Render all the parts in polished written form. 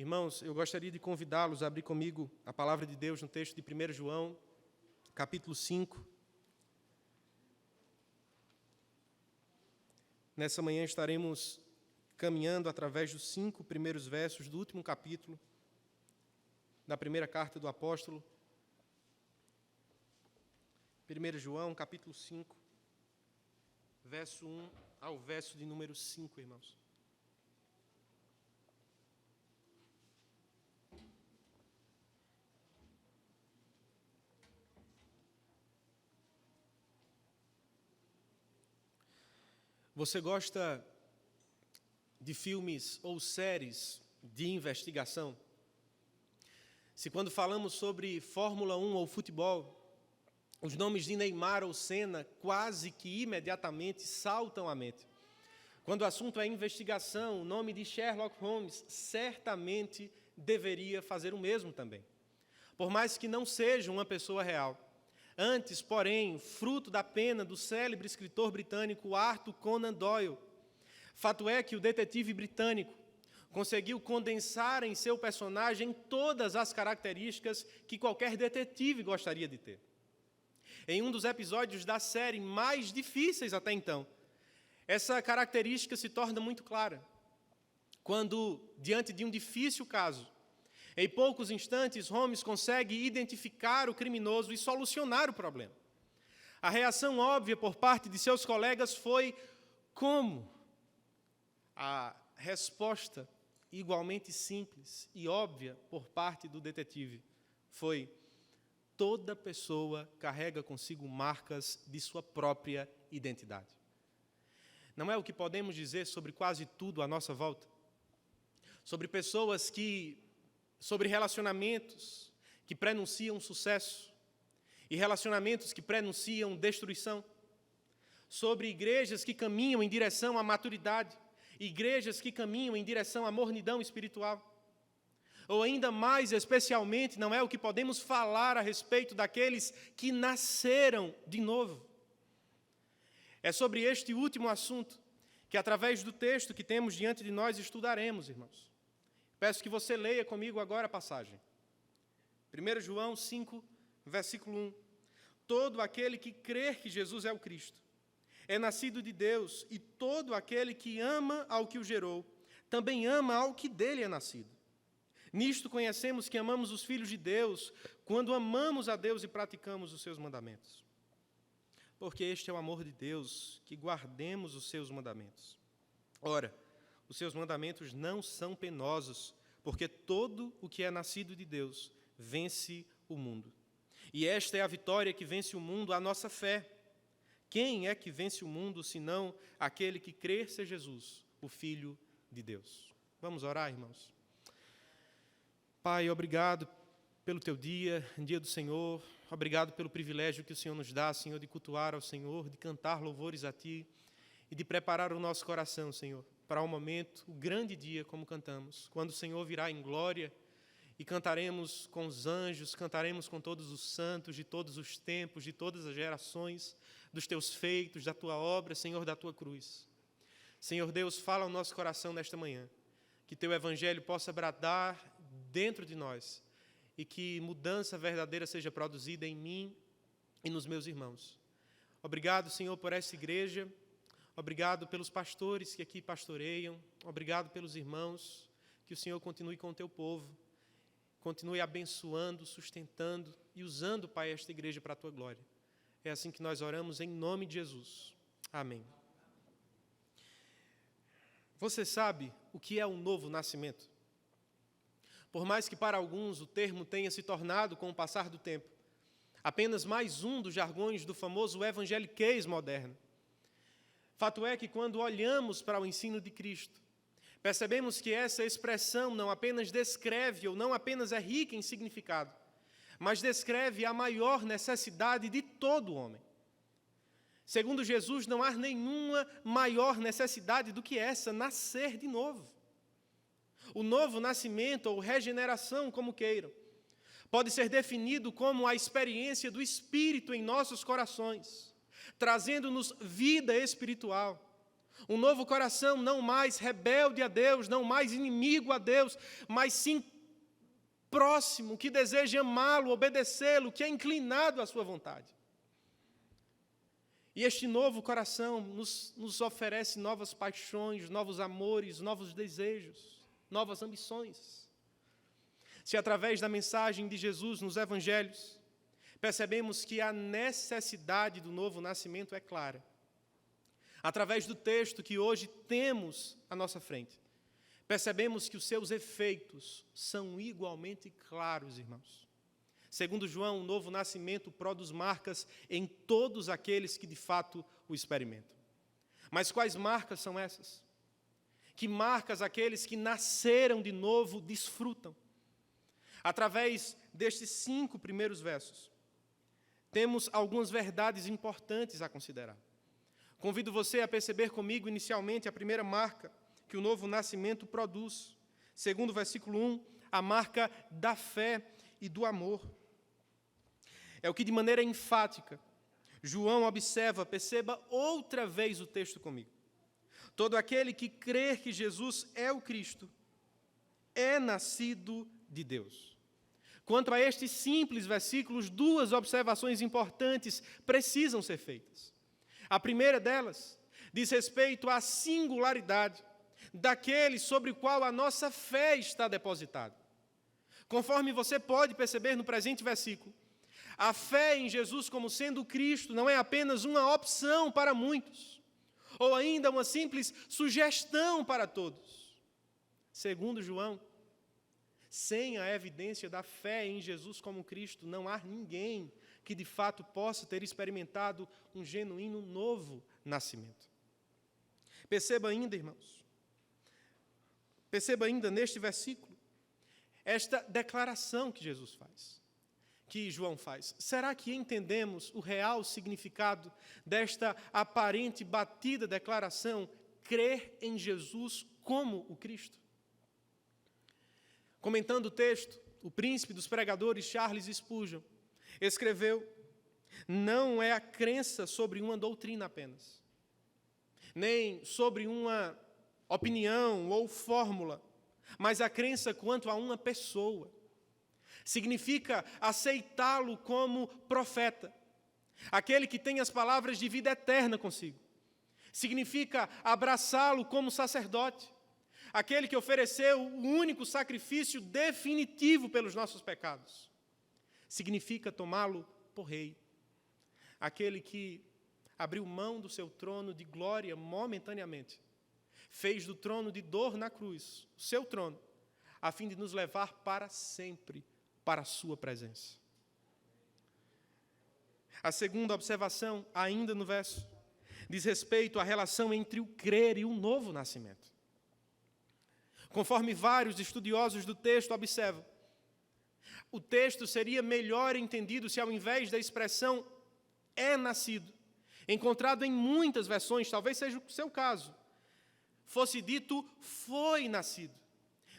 Irmãos, eu gostaria de convidá-los a abrir comigo a palavra de Deus no texto de 1 João, capítulo 5. Nessa manhã estaremos caminhando através dos 5 primeiros versos do último capítulo da primeira carta do apóstolo. 1 João, capítulo 5, verso 1 ao verso de número 5, irmãos. Você gosta de filmes ou séries de investigação? Se quando falamos sobre Fórmula 1 ou futebol, os nomes de Neymar ou Senna quase que imediatamente saltam à mente. Quando o assunto é investigação, o nome de Sherlock Holmes certamente deveria fazer o mesmo também. Por mais que não seja uma pessoa real. Antes, porém, fruto da pena do célebre escritor britânico Arthur Conan Doyle. Fato é que o detetive britânico conseguiu condensar em seu personagem todas as características que qualquer detetive gostaria de ter. Em um dos episódios da série mais difíceis até então, essa característica se torna muito clara. Quando, diante de um difícil caso, em poucos instantes, Holmes consegue identificar o criminoso e solucionar o problema. A reação óbvia por parte de seus colegas foi como? A resposta igualmente simples e óbvia por parte do detetive foi: toda pessoa carrega consigo marcas de sua própria identidade. Não é o que podemos dizer sobre quase tudo à nossa volta? Sobre relacionamentos que prenunciam sucesso e relacionamentos que prenunciam destruição, sobre igrejas que caminham em direção à maturidade, igrejas que caminham em direção à mornidão espiritual, ou ainda mais especialmente, não é o que podemos falar a respeito daqueles que nasceram de novo. É sobre este último assunto que, através do texto que temos diante de nós, estudaremos, irmãos. Peço que você leia comigo agora a passagem. 1 João 5, versículo 1. Todo aquele que crer que Jesus é o Cristo é nascido de Deus, e todo aquele que ama ao que o gerou, também ama ao que dele é nascido. Nisto conhecemos que amamos os filhos de Deus, quando amamos a Deus e praticamos os seus mandamentos. Porque este é o amor de Deus, que guardemos os seus mandamentos. Ora, os seus mandamentos não são penosos, porque todo o que é nascido de Deus vence o mundo. E esta é a vitória que vence o mundo, a nossa fé. Quem é que vence o mundo, senão aquele que crer ser Jesus, o Filho de Deus? Vamos orar, irmãos? Pai, obrigado pelo teu dia do Senhor. Obrigado pelo privilégio que o Senhor nos dá, Senhor, de cultuar ao Senhor, de cantar louvores a Ti e de preparar o nosso coração, Senhor, para o momento, o grande dia, como cantamos, quando o Senhor virá em glória e cantaremos com os anjos, cantaremos com todos os santos de todos os tempos, de todas as gerações, dos teus feitos, da tua obra, Senhor, da tua cruz. Senhor Deus, fala ao nosso coração nesta manhã, que teu evangelho possa bradar dentro de nós e que mudança verdadeira seja produzida em mim e nos meus irmãos. Obrigado, Senhor, por essa igreja. Obrigado pelos pastores que aqui pastoreiam. Obrigado pelos irmãos. Que o Senhor continue com o teu povo. Continue abençoando, sustentando e usando, Pai, esta igreja para a tua glória. É assim que nós oramos em nome de Jesus. Amém. Você sabe o que é um novo nascimento? Por mais que para alguns o termo tenha se tornado, com o passar do tempo, apenas mais um dos jargões do famoso evangeliquez moderno. Fato é que, quando olhamos para o ensino de Cristo, percebemos que essa expressão não apenas descreve ou não apenas é rica em significado, mas descreve a maior necessidade de todo homem. Segundo Jesus, não há nenhuma maior necessidade do que essa, nascer de novo. O novo nascimento ou regeneração, como queiram, pode ser definido como a experiência do Espírito em nossos corações, trazendo-nos vida espiritual, Um novo coração não mais rebelde a Deus, não mais inimigo a Deus, mas sim próximo, que deseja amá-lo, obedecê-lo, que é inclinado à sua vontade. E este novo coração nos oferece novas paixões, novos amores, novos desejos, novas ambições. Se através da mensagem de Jesus nos evangelhos, percebemos que a necessidade do novo nascimento é clara, através do texto que hoje temos à nossa frente, percebemos que os seus efeitos são igualmente claros, irmãos. Segundo João, o novo nascimento produz marcas em todos aqueles que de fato o experimentam. Mas quais marcas são essas? Que marcas aqueles que nasceram de novo desfrutam? Através destes 5 primeiros versos, temos algumas verdades importantes a considerar. Convido você a perceber comigo inicialmente a primeira marca que o novo nascimento produz. Segundo o versículo 1, a marca da fé e do amor. É o que de maneira enfática João observa, perceba outra vez o texto comigo. Todo aquele que crer que Jesus é o Cristo é nascido de Deus. Quanto a estes simples versículos, 2 observações importantes precisam ser feitas. A primeira delas diz respeito à singularidade daquele sobre o qual a nossa fé está depositada. Conforme você pode perceber no presente versículo, a fé em Jesus como sendo Cristo não é apenas uma opção para muitos, ou ainda uma simples sugestão para todos. Segundo João, sem a evidência da fé em Jesus como Cristo, não há ninguém que de fato possa ter experimentado um genuíno novo nascimento. Perceba ainda, irmãos, neste versículo, esta declaração que Jesus faz, que João faz. Será que entendemos o real significado desta aparente batida declaração, crer em Jesus como o Cristo? Comentando o texto, o príncipe dos pregadores Charles Spurgeon escreveu: não é a crença sobre uma doutrina apenas, nem sobre uma opinião ou fórmula, mas a crença quanto a uma pessoa. Significa aceitá-lo como profeta, aquele que tem as palavras de vida eterna consigo. Significa abraçá-lo como sacerdote, aquele que ofereceu o único sacrifício definitivo pelos nossos pecados. Significa tomá-lo por rei, aquele que abriu mão do seu trono de glória momentaneamente, fez do trono de dor na cruz o seu trono, a fim de nos levar para sempre para a sua presença. A segunda observação, ainda no verso, diz respeito à relação entre o crer e o novo nascimento. Conforme vários estudiosos do texto observam, o texto seria melhor entendido se, ao invés da expressão é nascido, encontrado em muitas versões, talvez seja o seu caso, fosse dito foi nascido,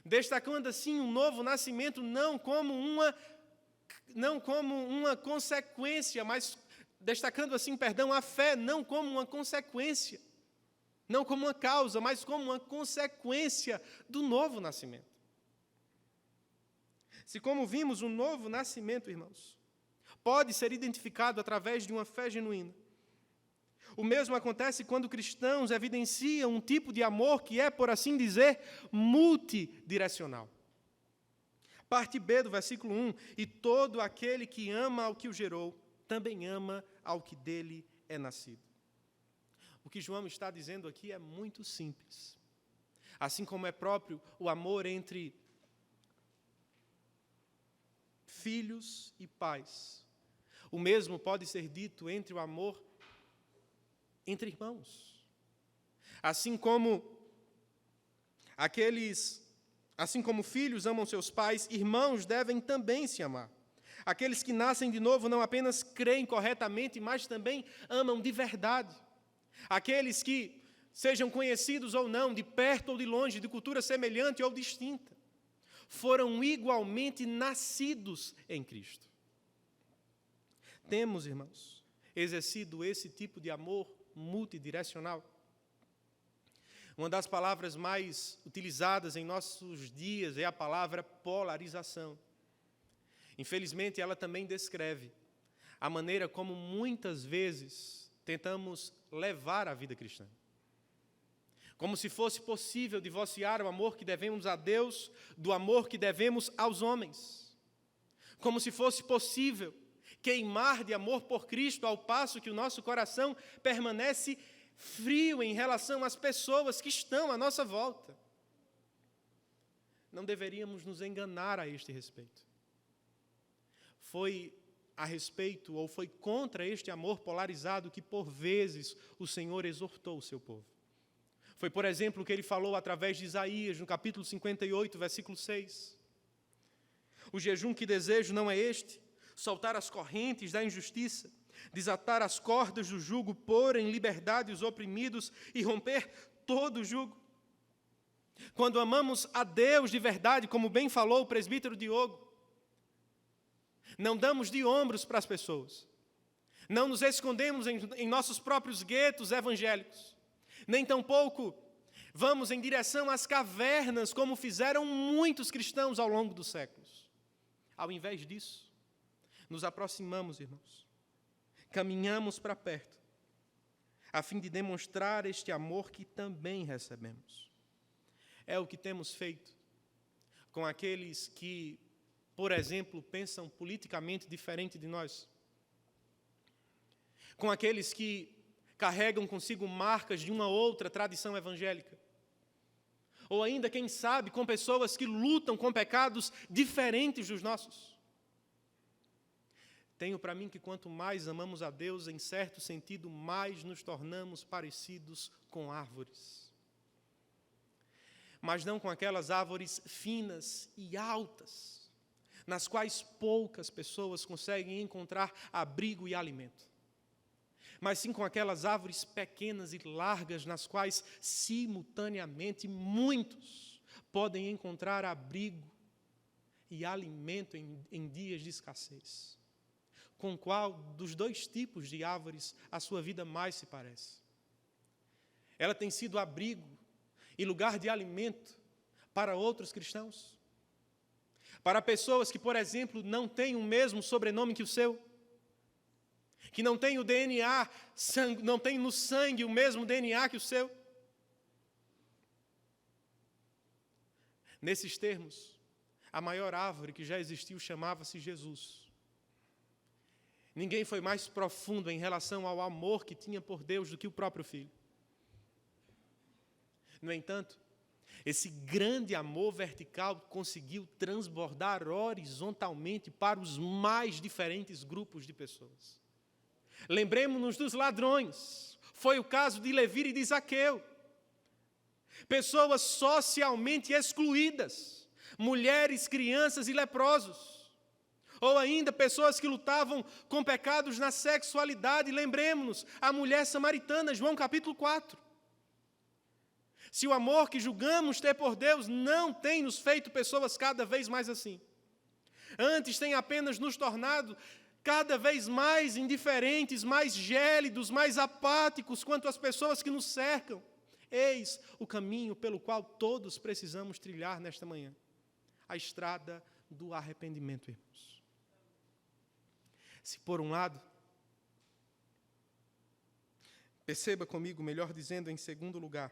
destacando assim um novo nascimento não como uma consequência, mas destacando assim, a fé não como uma consequência, não como uma causa, mas como uma consequência do novo nascimento. Se, como vimos, o novo nascimento, irmãos, pode ser identificado através de uma fé genuína, o mesmo acontece quando cristãos evidenciam um tipo de amor que é, por assim dizer, multidirecional. Parte B do versículo 1, e todo aquele que ama ao que o gerou, também ama ao que dele é nascido. O que João está dizendo aqui é muito simples. Assim como é próprio o amor entre filhos e pais, o mesmo pode ser dito entre o amor entre irmãos. Assim como filhos amam seus pais, irmãos devem também se amar. Aqueles que nascem de novo não apenas creem corretamente, mas também amam de verdade. Aqueles que, sejam conhecidos ou não, de perto ou de longe, de cultura semelhante ou distinta, foram igualmente nascidos em Cristo. Temos, irmãos, exercido esse tipo de amor multidirecional. Uma das palavras mais utilizadas em nossos dias é a palavra polarização. Infelizmente, ela também descreve a maneira como muitas vezes tentamos levar a vida cristã. Como se fosse possível divorciar o amor que devemos a Deus do amor que devemos aos homens. Como se fosse possível queimar de amor por Cristo, ao passo que o nosso coração permanece frio em relação às pessoas que estão à nossa volta. Não deveríamos nos enganar a este respeito. Foi a respeito ou foi contra este amor polarizado que, por vezes, o Senhor exortou o seu povo. Foi, por exemplo, o que ele falou através de Isaías, no capítulo 58, versículo 6. O jejum que desejo não é este, soltar as correntes da injustiça, desatar as cordas do jugo, pôr em liberdade os oprimidos e romper todo o jugo. Quando amamos a Deus de verdade, como bem falou o presbítero Diogo, não damos de ombros para as pessoas, não nos escondemos em nossos próprios guetos evangélicos, nem tampouco vamos em direção às cavernas, como fizeram muitos cristãos ao longo dos séculos. Ao invés disso, nos aproximamos, irmãos, caminhamos para perto, a fim de demonstrar este amor que também recebemos. É o que temos feito com aqueles que, por exemplo, pensam politicamente diferente de nós, com aqueles que carregam consigo marcas de uma outra tradição evangélica, ou ainda, quem sabe, com pessoas que lutam com pecados diferentes dos nossos. Tenho para mim que quanto mais amamos a Deus, em certo sentido, mais nos tornamos parecidos com árvores. Mas não com aquelas árvores finas e altas, nas quais poucas pessoas conseguem encontrar abrigo e alimento. Mas sim com aquelas árvores pequenas e largas, nas quais, simultaneamente, muitos podem encontrar abrigo e alimento em dias de escassez. Com qual dos dois tipos de árvores a sua vida mais se parece? Ela tem sido abrigo e lugar de alimento para outros cristãos? Para pessoas que, por exemplo, não têm o mesmo sobrenome que o seu? Que não têm o DNA, não têm no sangue o mesmo DNA que o seu? Nesses termos, a maior árvore que já existiu chamava-se Jesus. Ninguém foi mais profundo em relação ao amor que tinha por Deus do que o próprio Filho. No entanto, esse grande amor vertical conseguiu transbordar horizontalmente para os mais diferentes grupos de pessoas. Lembremos-nos dos ladrões. Foi o caso de Levi e de Zaqueu. Pessoas socialmente excluídas, mulheres, crianças e leprosos. Ou ainda pessoas que lutavam com pecados na sexualidade. Lembremos-nos, a mulher samaritana, João capítulo 4. Se o amor que julgamos ter por Deus não tem nos feito pessoas cada vez mais assim, antes tem apenas nos tornado cada vez mais indiferentes, mais gélidos, mais apáticos quanto às pessoas que nos cercam. Eis o caminho pelo qual todos precisamos trilhar nesta manhã. A estrada do arrependimento, irmãos. Se por um lado, perceba comigo, melhor dizendo, em segundo lugar,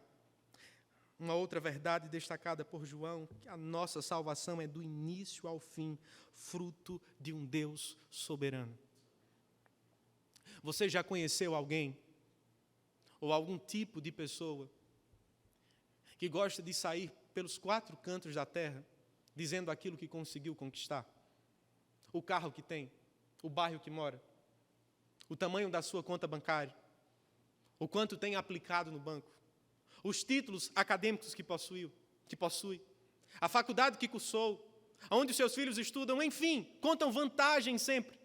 uma outra verdade destacada por João, que a nossa salvação é do início ao fim, fruto de um Deus soberano. Você já conheceu alguém, ou algum tipo de pessoa, que gosta de sair pelos 4 cantos da terra, dizendo aquilo que conseguiu conquistar? O carro que tem, o bairro que mora, o tamanho da sua conta bancária, o quanto tem aplicado no banco, os títulos acadêmicos que possui, a faculdade que cursou, onde os seus filhos estudam, enfim, contam vantagem sempre.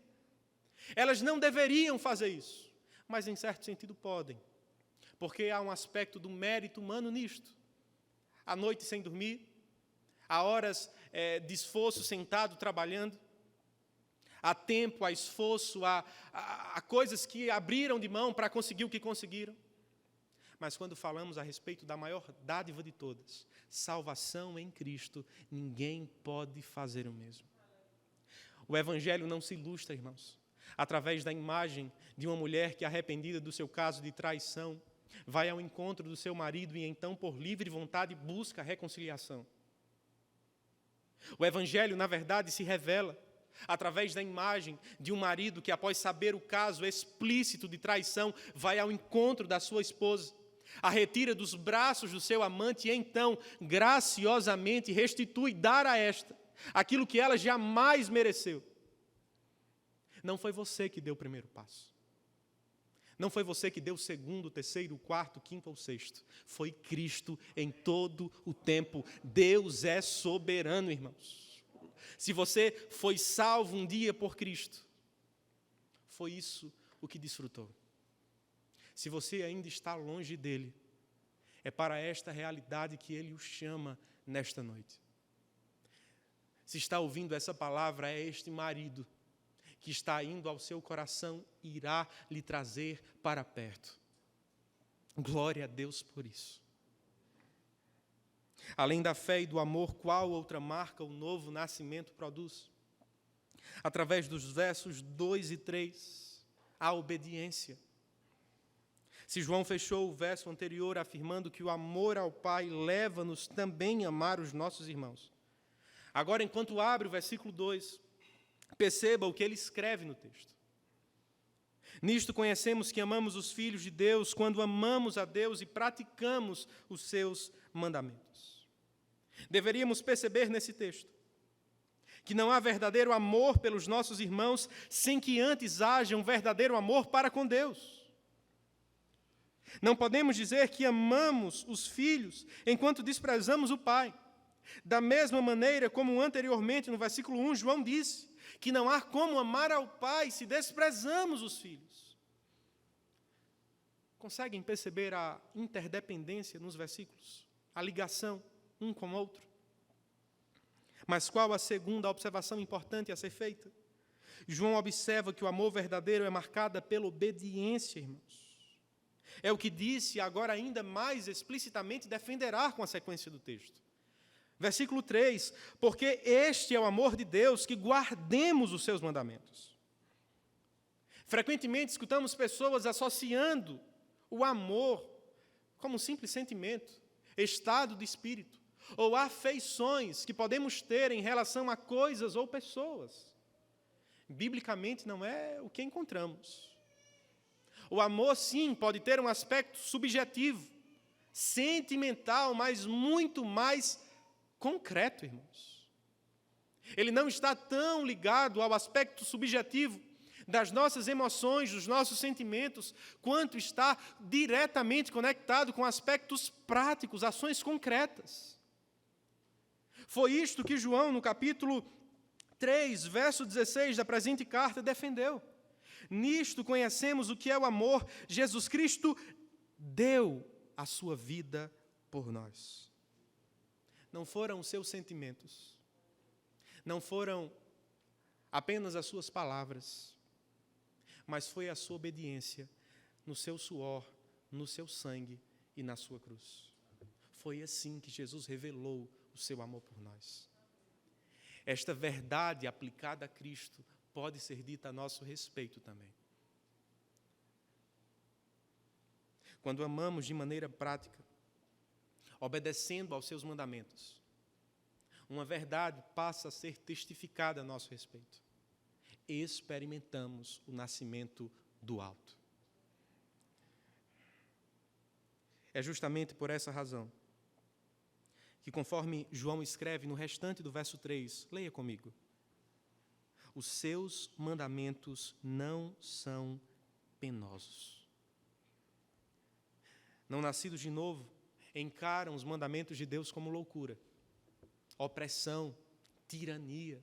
Elas não deveriam fazer isso, mas em certo sentido podem, porque há um aspecto do mérito humano nisto. À noite sem dormir, há horas de esforço sentado trabalhando, há tempo, há esforço, há coisas que abriram de mão para conseguir o que conseguiram. Mas quando falamos a respeito da maior dádiva de todas, salvação em Cristo, ninguém pode fazer o mesmo. O Evangelho não se ilustra, irmãos, através da imagem de uma mulher que, arrependida do seu caso de traição, vai ao encontro do seu marido e então, por livre vontade, busca a reconciliação. O Evangelho, na verdade, se revela através da imagem de um marido que, após saber o caso explícito de traição, vai ao encontro da sua esposa, a retira dos braços do seu amante e então, graciosamente, restitui dar a esta aquilo que ela jamais mereceu. Não foi você que deu o primeiro passo. Não foi você que deu o segundo, o terceiro, o quarto, o quinto ou o sexto. Foi Cristo em todo o tempo. Deus é soberano, irmãos. Se você foi salvo um dia por Cristo, foi isso o que desfrutou. Se você ainda está longe dele, é para esta realidade que ele o chama nesta noite. Se está ouvindo essa palavra, é este marido que está indo ao seu coração, irá lhe trazer para perto. Glória a Deus por isso. Além da fé e do amor, qual outra marca o novo nascimento produz? Através dos versos 2 e 3, a obediência. Se João fechou o verso anterior afirmando que o amor ao Pai leva-nos também a amar os nossos irmãos, agora, enquanto abre o versículo 2, perceba o que ele escreve no texto. Nisto conhecemos que amamos os filhos de Deus quando amamos a Deus e praticamos os seus mandamentos. Deveríamos perceber nesse texto que não há verdadeiro amor pelos nossos irmãos sem que antes haja um verdadeiro amor para com Deus. Não podemos dizer que amamos os filhos enquanto desprezamos o Pai. Da mesma maneira como anteriormente no versículo 1, João disse que não há como amar ao Pai se desprezamos os filhos. Conseguem perceber a interdependência nos versículos? A ligação um com o outro? Mas qual a segunda observação importante a ser feita? João observa que o amor verdadeiro é marcado pela obediência, irmãos. É o que disse, agora ainda mais explicitamente defenderá com a sequência do texto. Versículo 3, porque este é o amor de Deus, que guardemos os seus mandamentos. Frequentemente escutamos pessoas associando o amor como um simples sentimento, estado de espírito, ou afeições que podemos ter em relação a coisas ou pessoas. Biblicamente não é o que encontramos. O amor, sim, pode ter um aspecto subjetivo, sentimental, mas muito mais concreto, irmãos. Ele não está tão ligado ao aspecto subjetivo das nossas emoções, dos nossos sentimentos, quanto está diretamente conectado com aspectos práticos, ações concretas. Foi isto que João, no capítulo 3, verso 16 da presente carta, defendeu. Nisto conhecemos o que é o amor. Jesus Cristo deu a sua vida por nós. Não foram os seus sentimentos, não foram apenas as suas palavras, mas foi a sua obediência no seu suor, no seu sangue e na sua cruz. Foi assim que Jesus revelou o seu amor por nós. Esta verdade aplicada a Cristo pode ser dita a nosso respeito também. Quando amamos de maneira prática, obedecendo aos seus mandamentos, uma verdade passa a ser testificada a nosso respeito. Experimentamos o nascimento do alto. É justamente por essa razão que, conforme João escreve no restante do verso 3, leia comigo: os seus mandamentos não são penosos. Não nascidos de novo encaram os mandamentos de Deus como loucura, opressão, tirania.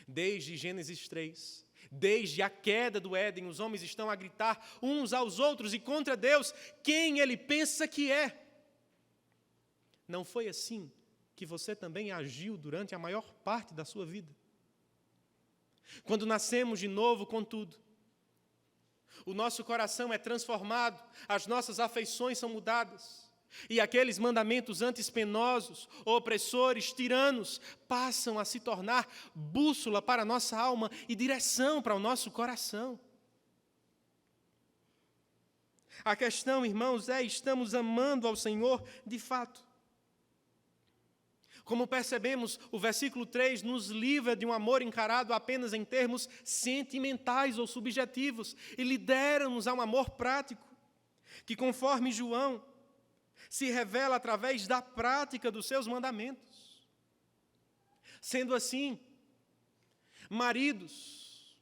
Desde Gênesis 3, desde a queda do Éden, os homens estão a gritar uns aos outros e contra Deus quem ele pensa que é. Não foi assim que você também agiu durante a maior parte da sua vida? Quando nascemos de novo, contudo, O nosso coração é transformado, as nossas afeições são mudadas. E aqueles mandamentos antes penosos, opressores, tiranos, passam a se tornar bússola para a nossa alma e direção para o nosso coração. A questão, irmãos, estamos amando ao Senhor de fato? Como percebemos, o versículo 3 nos livra de um amor encarado apenas em termos sentimentais ou subjetivos e lidera-nos a um amor prático, que, conforme João, se revela através da prática dos seus mandamentos. Sendo assim, maridos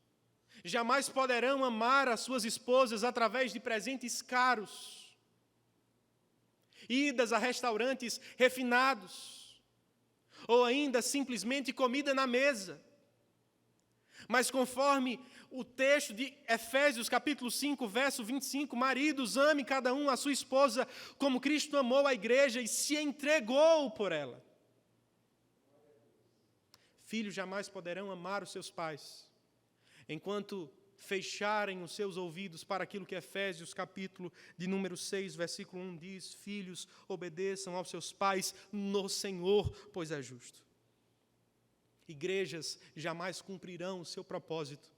jamais poderão amar as suas esposas através de presentes caros, idas a restaurantes refinados, ou ainda simplesmente comida na mesa. Mas conforme o texto de Efésios capítulo 5, verso 25, maridos, ame cada um a sua esposa como Cristo amou a igreja e se entregou por ela. Filhos jamais poderão amar os seus pais, enquanto fecharem os seus ouvidos para aquilo que Efésios capítulo de número 6, versículo 1 diz: filhos, obedeçam aos seus pais no Senhor, pois é justo. Igrejas jamais cumprirão o seu propósito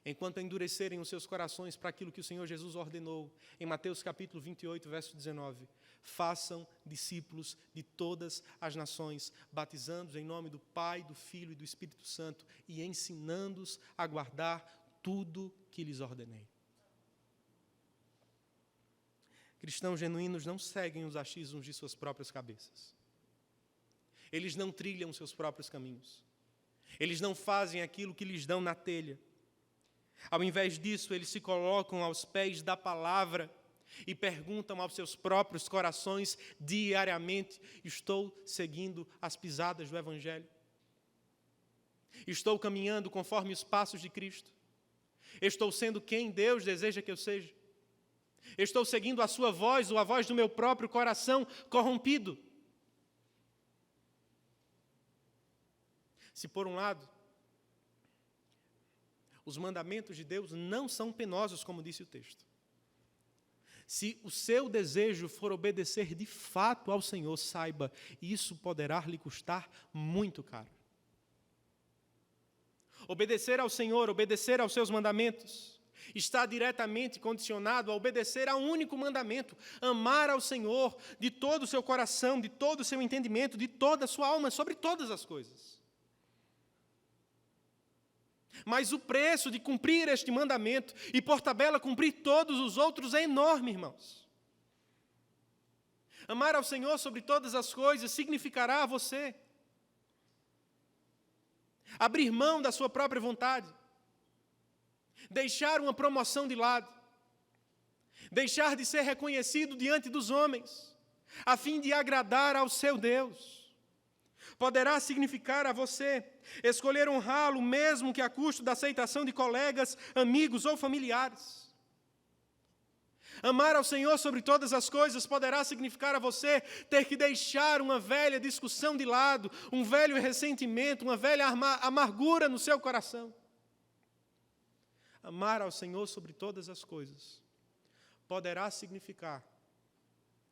enquanto endurecerem os seus corações para aquilo que o Senhor Jesus ordenou em Mateus capítulo 28, verso 19. Façam discípulos de todas as nações, batizando-os em nome do Pai, do Filho e do Espírito Santo e ensinando-os a guardar tudo que lhes ordenei. Cristãos genuínos não seguem os achismos de suas próprias cabeças. Eles não trilham seus próprios caminhos. Eles não fazem aquilo que lhes dão na telha. Ao invés disso, eles se colocam aos pés da palavra e perguntam aos seus próprios corações diariamente: estou seguindo as pisadas do Evangelho? Estou caminhando conforme os passos de Cristo? Estou sendo quem Deus deseja que eu seja? Estou seguindo a sua voz ou a voz do meu próprio coração corrompido? Se por um lado, os mandamentos de Deus não são penosos, como disse o texto. Se o seu desejo for obedecer de fato ao Senhor, saiba, isso poderá lhe custar muito caro. Obedecer ao Senhor, obedecer aos seus mandamentos, está diretamente condicionado a obedecer a um único mandamento: amar ao Senhor de todo o seu coração, de todo o seu entendimento, de toda a sua alma, sobre todas as coisas. Mas o preço de cumprir este mandamento e, por tabela, cumprir todos os outros é enorme, irmãos. Amar ao Senhor sobre todas as coisas significará a você abrir mão da sua própria vontade, deixar uma promoção de lado, deixar de ser reconhecido diante dos homens, a fim de agradar ao seu Deus. Poderá significar a você escolher honrá-lo, mesmo que a custo da aceitação de colegas, amigos ou familiares. Amar ao Senhor sobre todas as coisas poderá significar a você ter que deixar uma velha discussão de lado, um velho ressentimento, uma velha amargura no seu coração. Amar ao Senhor sobre todas as coisas poderá significar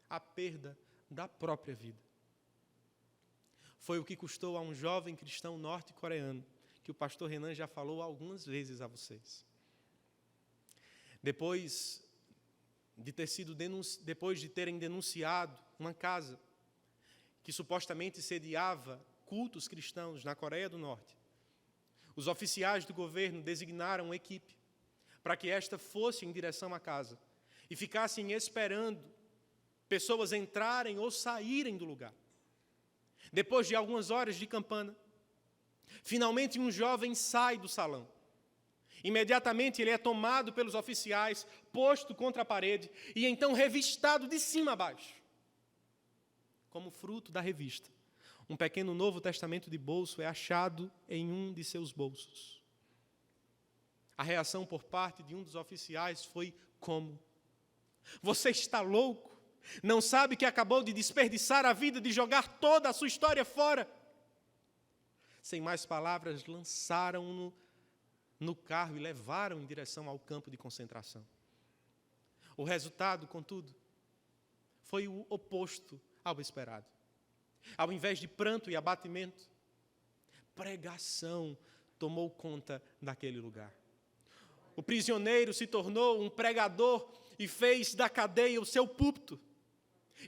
a perda da própria vida. Foi o que custou a um jovem cristão norte-coreano, que o pastor Renan já falou algumas vezes a vocês. Depois de terem denunciado uma casa que supostamente sediava cultos cristãos na Coreia do Norte, os oficiais do governo designaram uma equipe para que esta fosse em direção à casa e ficassem esperando pessoas entrarem ou saírem do lugar. Depois de algumas horas de campana, finalmente um jovem sai do salão. Imediatamente ele é tomado pelos oficiais, posto contra a parede e então revistado de cima a baixo. Como fruto da revista, um pequeno Novo Testamento de bolso é achado em um de seus bolsos. A reação por parte de um dos oficiais foi: como? Você está louco? Não sabe que acabou de desperdiçar a vida, de jogar toda a sua história fora? Sem mais palavras, lançaram-no no carro e levaram em direção ao campo de concentração. O resultado, contudo, foi o oposto ao esperado. Ao invés de pranto e abatimento, pregação tomou conta daquele lugar. O prisioneiro se tornou um pregador e fez da cadeia o seu púlpito,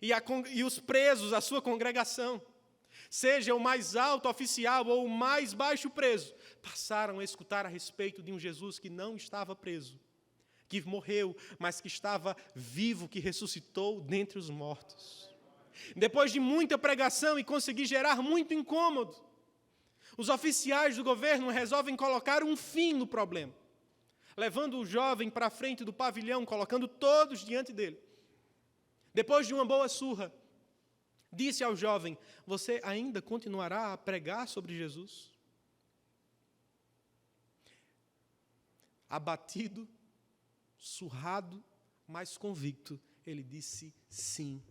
e os presos a sua congregação. Seja o mais alto oficial ou o mais baixo preso, passaram a escutar a respeito de um Jesus que não estava preso, que morreu, mas que estava vivo, que ressuscitou dentre os mortos. Depois de muita pregação e conseguir gerar muito incômodo, os oficiais do governo resolvem colocar um fim no problema, levando o jovem para a frente do pavilhão, colocando todos diante dele. Depois de uma boa surra, disse ao jovem: você ainda continuará a pregar sobre Jesus? Abatido, surrado, mas convicto, ele disse sim,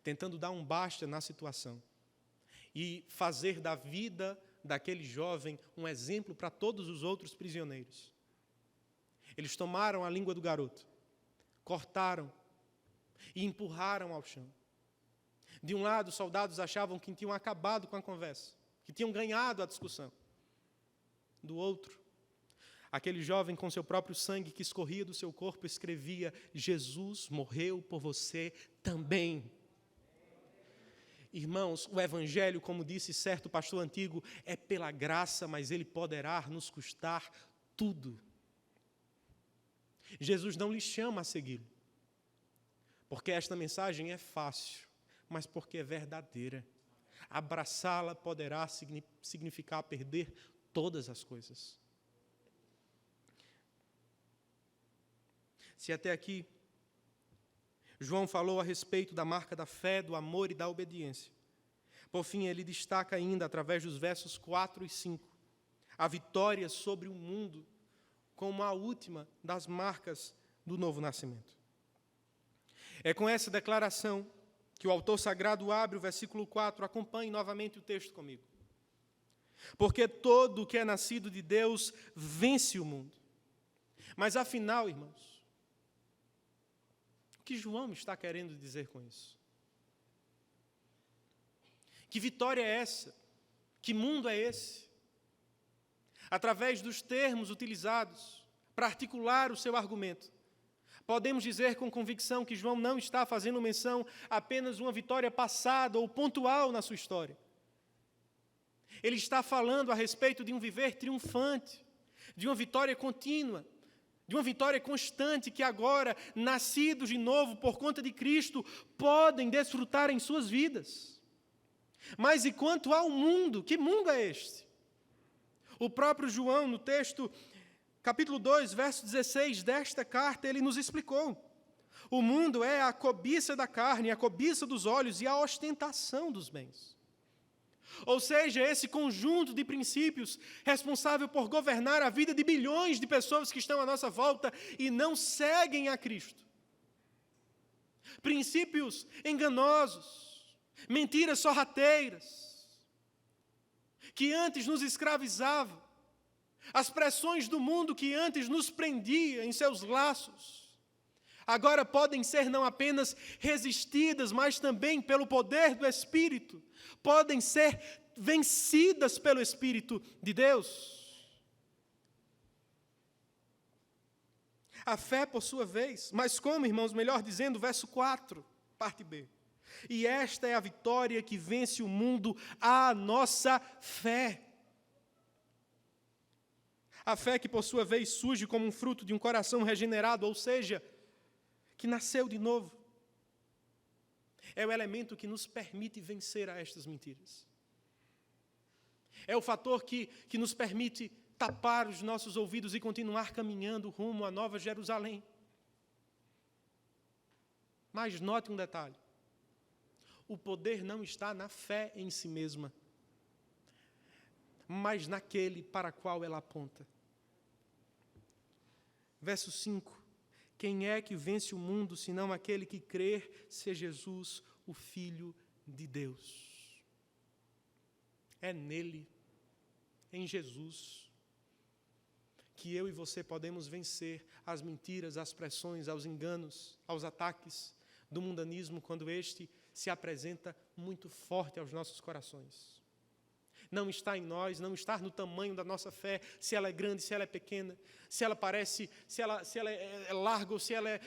tentando dar um basta na situação e fazer da vida daquele jovem um exemplo para todos os outros prisioneiros. Eles tomaram a língua do garoto, cortaram e empurraram ao chão. De um lado, os soldados achavam que tinham acabado com a conversa, que tinham ganhado a discussão. Do outro, aquele jovem com seu próprio sangue que escorria do seu corpo escrevia: Jesus morreu por você também. Irmãos, o Evangelho, como disse certo pastor antigo, é pela graça, mas ele poderá nos custar tudo. Jesus não lhe chama a segui-lo, porque esta mensagem é fácil, mas porque é verdadeira. Abraçá-la poderá significar perder todas as coisas. Se até aqui João falou a respeito da marca da fé, do amor e da obediência, por fim ele destaca ainda, através dos versos 4 e 5, a vitória sobre o mundo como a última das marcas do novo nascimento. É com essa declaração que o autor sagrado abre o versículo 4, acompanhe novamente o texto comigo. Porque todo o que é nascido de Deus vence o mundo. Mas afinal, irmãos, o que João está querendo dizer com isso? Que vitória é essa? Que mundo é esse? Através dos termos utilizados para articular o seu argumento, podemos dizer com convicção que João não está fazendo menção a apenas uma vitória passada ou pontual na sua história. Ele está falando a respeito de um viver triunfante, de uma vitória contínua, de uma vitória constante que agora, nascidos de novo por conta de Cristo, podem desfrutar em suas vidas. Mas e quanto ao mundo? Que mundo é este? O próprio João, no texto, capítulo 2, verso 16 desta carta, ele nos explicou. O mundo é a cobiça da carne, a cobiça dos olhos e a ostentação dos bens. Ou seja, esse conjunto de princípios responsável por governar a vida de bilhões de pessoas que estão à nossa volta e não seguem a Cristo. Princípios enganosos, mentiras sorrateiras, que antes nos escravizavam, as pressões do mundo que antes nos prendia em seus laços, agora podem ser não apenas resistidas, mas também pelo poder do Espírito, podem ser vencidas pelo Espírito de Deus. A fé, por sua vez, mas como, irmãos, melhor dizendo, verso 4, parte B. E esta é a vitória que vence o mundo, a nossa fé. A fé que, por sua vez, surge como um fruto de um coração regenerado, ou seja, que nasceu de novo. É o elemento que nos permite vencer a estas mentiras. É o fator que nos permite tapar os nossos ouvidos e continuar caminhando rumo à Nova Jerusalém. Mas note um detalhe. O poder não está na fé em si mesma, mas naquele para qual ela aponta. Verso 5. Quem é que vence o mundo, senão aquele que crer ser Jesus, o Filho de Deus? É nele, em Jesus, que eu e você podemos vencer as mentiras, as pressões, aos enganos, aos ataques do mundanismo quando este se apresenta muito forte aos nossos corações. Não está em nós, não está no tamanho da nossa fé, se ela é grande, se ela é pequena, se ela parece, se ela é larga ou se ela é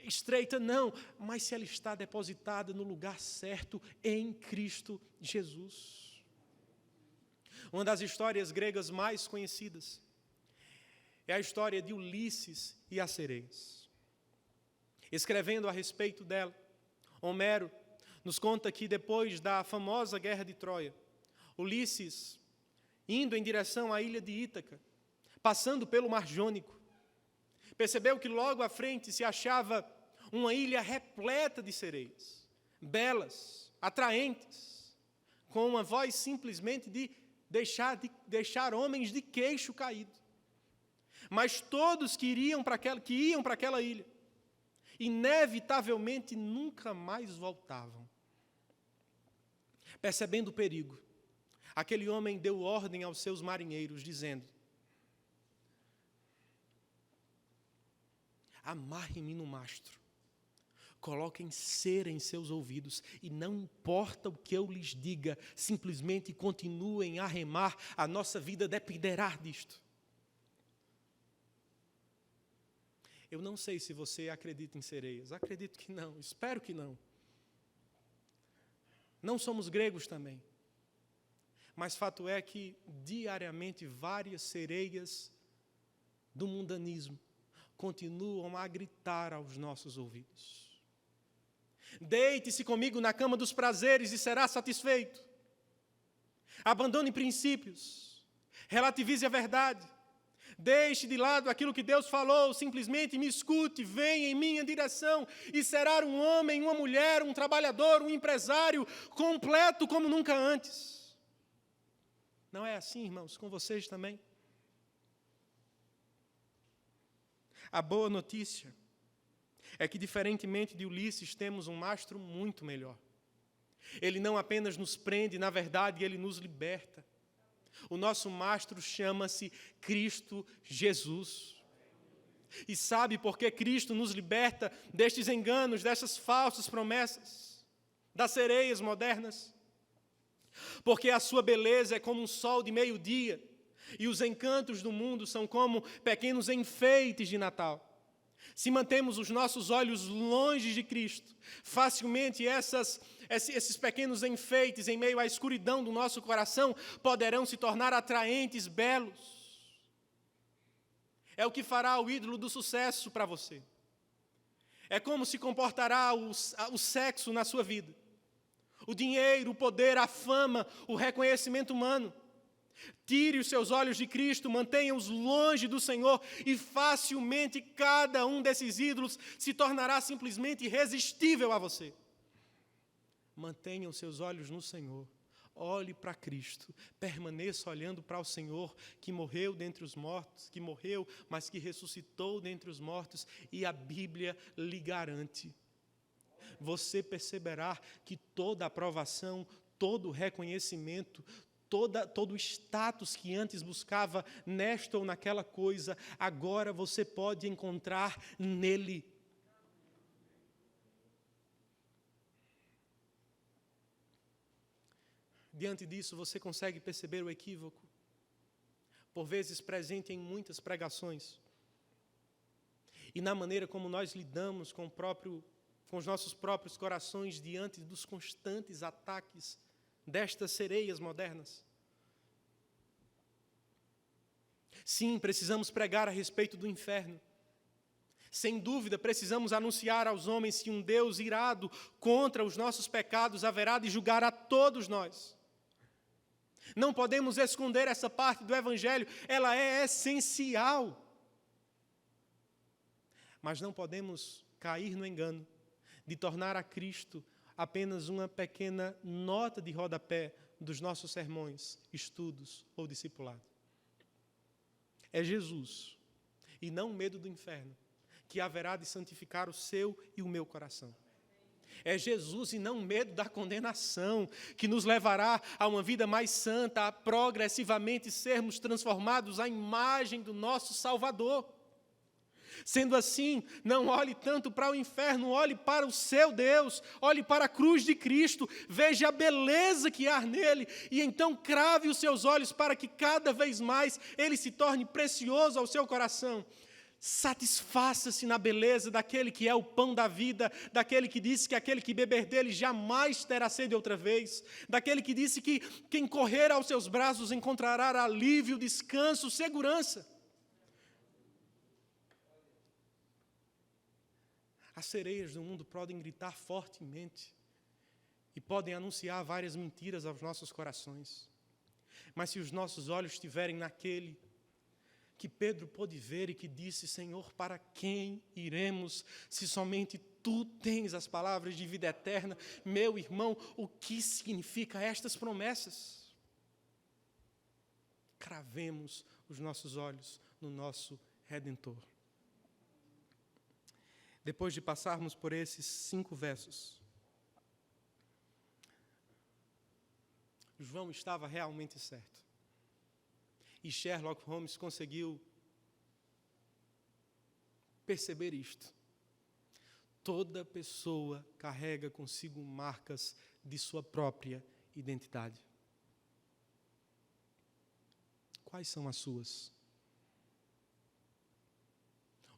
estreita, não, mas se ela está depositada no lugar certo em Cristo Jesus. Uma das histórias gregas mais conhecidas é a história de Ulisses e as sereias. Escrevendo a respeito dela, Homero nos conta que depois da famosa guerra de Troia, Ulisses, indo em direção à ilha de Ítaca, passando pelo Mar Jônico, percebeu que logo à frente se achava uma ilha repleta de sereias, belas, atraentes, com uma voz simplesmente de deixar homens de queixo caído. Mas todos que iam para aquela ilha, inevitavelmente nunca mais voltavam. Percebendo o perigo, aquele homem deu ordem aos seus marinheiros, dizendo: amarrem-me no mastro, coloquem cera em seus ouvidos, e não importa o que eu lhes diga, simplesmente continuem a remar, a nossa vida dependerá disto. Eu não sei se você acredita em sereias, acredito que não, espero que não. Não somos gregos também. Mas fato é que, diariamente, várias sereias do mundanismo continuam a gritar aos nossos ouvidos: deite-se comigo na cama dos prazeres e será satisfeito. Abandone princípios, relativize a verdade, deixe de lado aquilo que Deus falou, simplesmente me escute, venha em minha direção e será um homem, uma mulher, um trabalhador, um empresário completo como nunca antes. Não é assim, irmãos, com vocês também? A boa notícia é que, diferentemente de Ulisses, temos um mastro muito melhor. Ele não apenas nos prende, na verdade, ele nos liberta. O nosso mastro chama-se Cristo Jesus. E sabe por que Cristo nos liberta destes enganos, dessas falsas promessas, das sereias modernas? Porque a sua beleza é como um sol de meio-dia, e os encantos do mundo são como pequenos enfeites de Natal. Se mantemos os nossos olhos longe de Cristo, facilmente esses pequenos enfeites em meio à escuridão do nosso coração poderão se tornar atraentes, belos. É o que fará o ídolo do sucesso para você. É como se comportará o sexo na sua vida. O dinheiro, o poder, a fama, o reconhecimento humano. Tire os seus olhos de Cristo, mantenha-os longe do Senhor e facilmente cada um desses ídolos se tornará simplesmente irresistível a você. Mantenha os seus olhos no Senhor, olhe para Cristo, permaneça olhando para o Senhor que morreu dentre os mortos, que morreu, mas que ressuscitou dentre os mortos, e a Bíblia lhe garante. Você perceberá que toda aprovação, todo reconhecimento, todo o status que antes buscava nesta ou naquela coisa, agora você pode encontrar nele. Diante disso, você consegue perceber o equívoco, por vezes presente em muitas pregações, e na maneira como nós lidamos com os nossos próprios corações diante dos constantes ataques destas sereias modernas. Sim, precisamos pregar a respeito do inferno. Sem dúvida, precisamos anunciar aos homens que um Deus irado contra os nossos pecados haverá de julgar a todos nós. Não podemos esconder essa parte do Evangelho, ela é essencial. Mas não podemos cair no engano de tornar a Cristo apenas uma pequena nota de rodapé dos nossos sermões, estudos ou discipulado. É Jesus, e não o medo do inferno, que haverá de santificar o seu e o meu coração. É Jesus e não medo da condenação que nos levará a uma vida mais santa, a progressivamente sermos transformados à imagem do nosso Salvador. Sendo assim, não olhe tanto para o inferno, olhe para o seu Deus, olhe para a cruz de Cristo, veja a beleza que há nele, e então crave os seus olhos para que cada vez mais ele se torne precioso ao seu coração. Satisfaça-se na beleza daquele que é o pão da vida, daquele que disse que aquele que beber dele jamais terá sede outra vez, daquele que disse que quem correr aos seus braços encontrará alívio, descanso, segurança. As sereias do mundo podem gritar fortemente e podem anunciar várias mentiras aos nossos corações. Mas se os nossos olhos estiverem naquele que Pedro pôde ver e que disse: Senhor, para quem iremos, se somente Tu tens as palavras de vida eterna? Meu irmão, o que significa estas promessas? Cravemos os nossos olhos no nosso Redentor. Depois de passarmos por esses 5 versos, João estava realmente certo. E Sherlock Holmes conseguiu perceber isto. Toda pessoa carrega consigo marcas de sua própria identidade. Quais são as suas?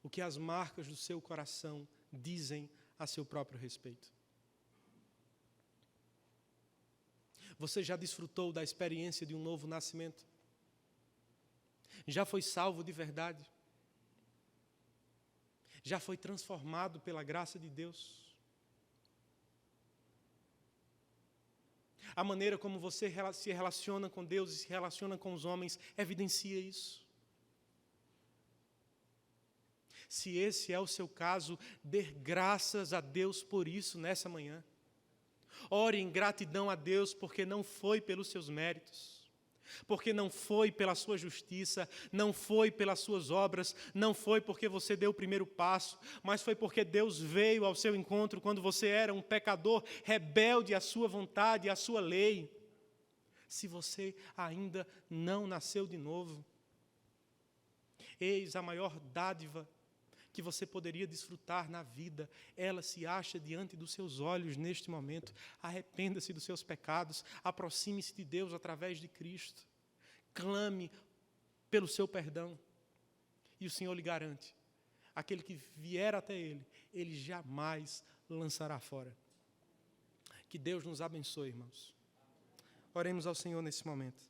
O que as marcas do seu coração dizem a seu próprio respeito? Você já desfrutou da experiência de um novo nascimento? Já foi salvo de verdade? Já foi transformado pela graça de Deus? A maneira como você se relaciona com Deus e se relaciona com os homens evidencia isso. Se esse é o seu caso, dê graças a Deus por isso nessa manhã. Ore em gratidão a Deus porque não foi pelos seus méritos, porque não foi pela sua justiça, não foi pelas suas obras, não foi porque você deu o primeiro passo, mas foi porque Deus veio ao seu encontro quando você era um pecador rebelde à sua vontade, à sua lei. Se você ainda não nasceu de novo, eis a maior dádiva que você poderia desfrutar na vida, ela se acha diante dos seus olhos neste momento. Arrependa-se dos seus pecados, aproxime-se de Deus através de Cristo, clame pelo seu perdão, e o Senhor lhe garante, aquele que vier até Ele, Ele jamais lançará fora. Que Deus nos abençoe, irmãos. Oremos ao Senhor nesse momento.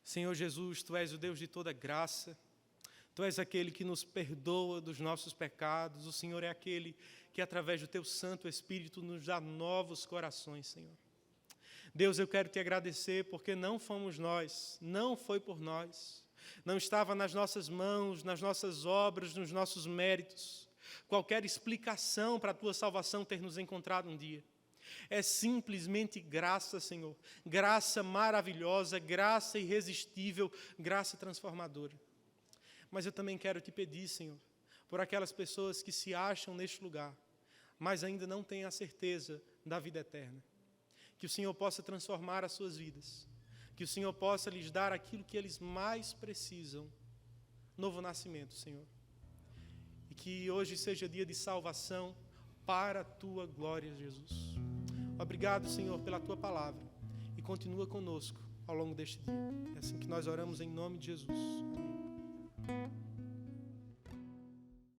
Senhor Jesus, Tu és o Deus de toda graça, Tu és aquele que nos perdoa dos nossos pecados. O Senhor é aquele que, através do Teu Santo Espírito, nos dá novos corações, Senhor. Deus, eu quero Te agradecer porque não fomos nós, não foi por nós, não estava nas nossas mãos, nas nossas obras, nos nossos méritos, qualquer explicação para a Tua salvação ter nos encontrado um dia. É simplesmente graça, Senhor, graça maravilhosa, graça irresistível, graça transformadora. Mas eu também quero Te pedir, Senhor, por aquelas pessoas que se acham neste lugar, mas ainda não têm a certeza da vida eterna. Que o Senhor possa transformar as suas vidas, que o Senhor possa lhes dar aquilo que eles mais precisam, novo nascimento, Senhor. E que hoje seja dia de salvação para a Tua glória, Jesus. Obrigado, Senhor, pela Tua palavra, e continua conosco ao longo deste dia. É assim que nós oramos em nome de Jesus.